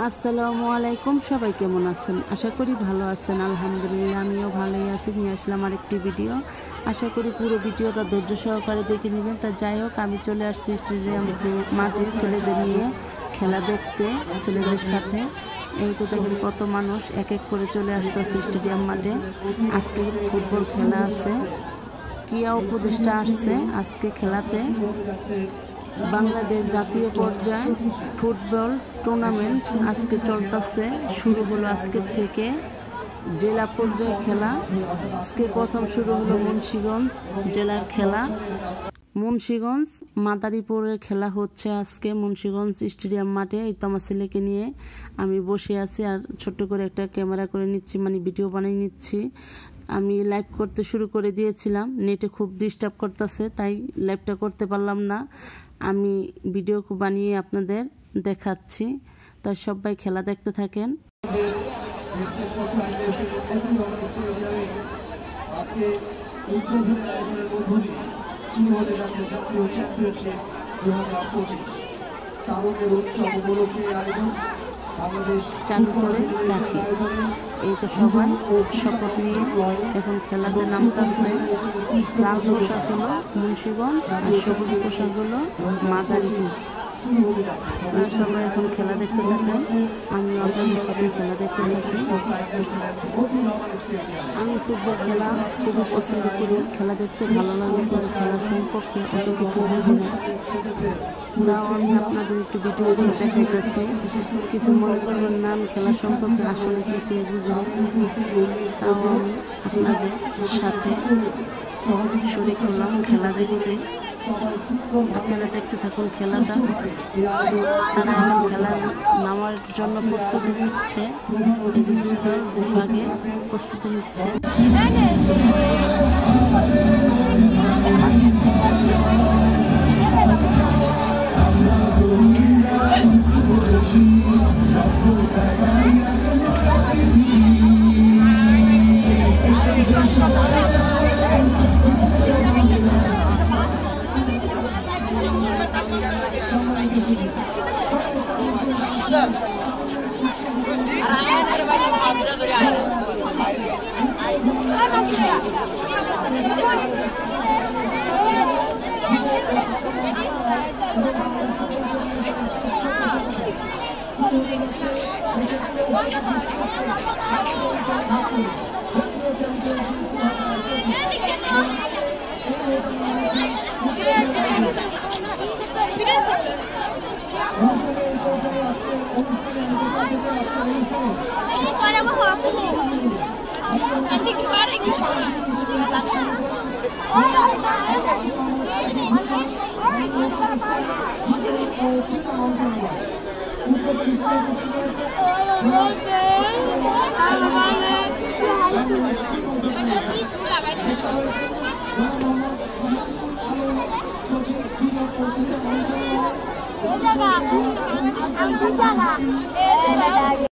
আসসালামু আলাইকুম, সবাই কেমন আছেন? আশা করি ভালো আছেন। আলহামদুলিল্লাহ আমিও ভালোই আছি। নিয়ে আসলাম আরেকটি ভিডিও। আশা করি পুরো ভিডিওটা ধৈর্য সহকারে দেখে নেবেন। তা যাই হোক, আমি চলে আসছি স্টেডিয়াম মাঠে ছেলেদের নিয়ে খেলা দেখতে, ছেলেদের সাথে। এই তো দেখেন কত মানুষ এক এক করে চলে আসতেছে স্টেডিয়াম মাঠে। আজকে ফুটবল খেলা আছে, ক্রীড়া উপদেষ্টা আসছে আজকে খেলাতে। বাংলাদেশ জাতীয় পর্যায়ে ফুটবল টুর্নামেন্ট আজকে চলতেছে, শুরু হলো আজকের থেকে। জেলা পর্যায়ে খেলা আজকে প্রথম শুরু হলো মুন্সিগঞ্জ জেলার খেলা। মুন্সিগঞ্জ মাদারীপুরের খেলা হচ্ছে আজকে মুন্সিগঞ্জ স্টেডিয়াম মাঠে। এই তো আমার ছেলেকে নিয়ে আমি বসে আছি আর ছোট্ট করে একটা ক্যামেরা করে নিচ্ছি, মানে ভিডিও বানিয়ে নিচ্ছি। আমি লাইভ করতে শুরু করে দিয়েছিলাম, নেটে খুব ডিস্টার্ব করতেছে, তাই লাইভটা করতে পারলাম না। আমি ভিডিও বানিয়ে আপনাদের দেখাচ্ছি, তাই সবাই খেলা দেখতে থাকেন। চালু করে রাখি। এই তো সবাই শপথ নিয়ে এখন খেলাতে নামতেছে। লাল পোশাক হলো মুন্সিগঞ্জ আর সবুজ পোশাক হলো মাদারীপুর। সবাই এখন খেলা দেখতে থাকেন, আমি আপনাদের সাথে খেলা দেখতে থাকি। আমি ফুটবল খেলা খুবই পছন্দ করি, খেলা দেখতে ভালো লাগে, কিন্তু খেলা সম্পর্কে অত কিছু বুঝি না। তাও আমি আপনাদের একটু ভিডিও করে দেখাইতেছি, কিছু মনে করবেন না, আমি খেলা সম্পর্কে আসলে কিছুই বুঝি না। তাও আমি আপনাদের সাথে শরীক হলাম খেলা দেখতে। আপনারা দেখতে থাকুন খেলাটা। তারা এখন খেলা নামার জন্য প্রস্তুতি নিচ্ছে, এই যে দুই দল দুই ভাগে প্রস্তুতি নিচ্ছে।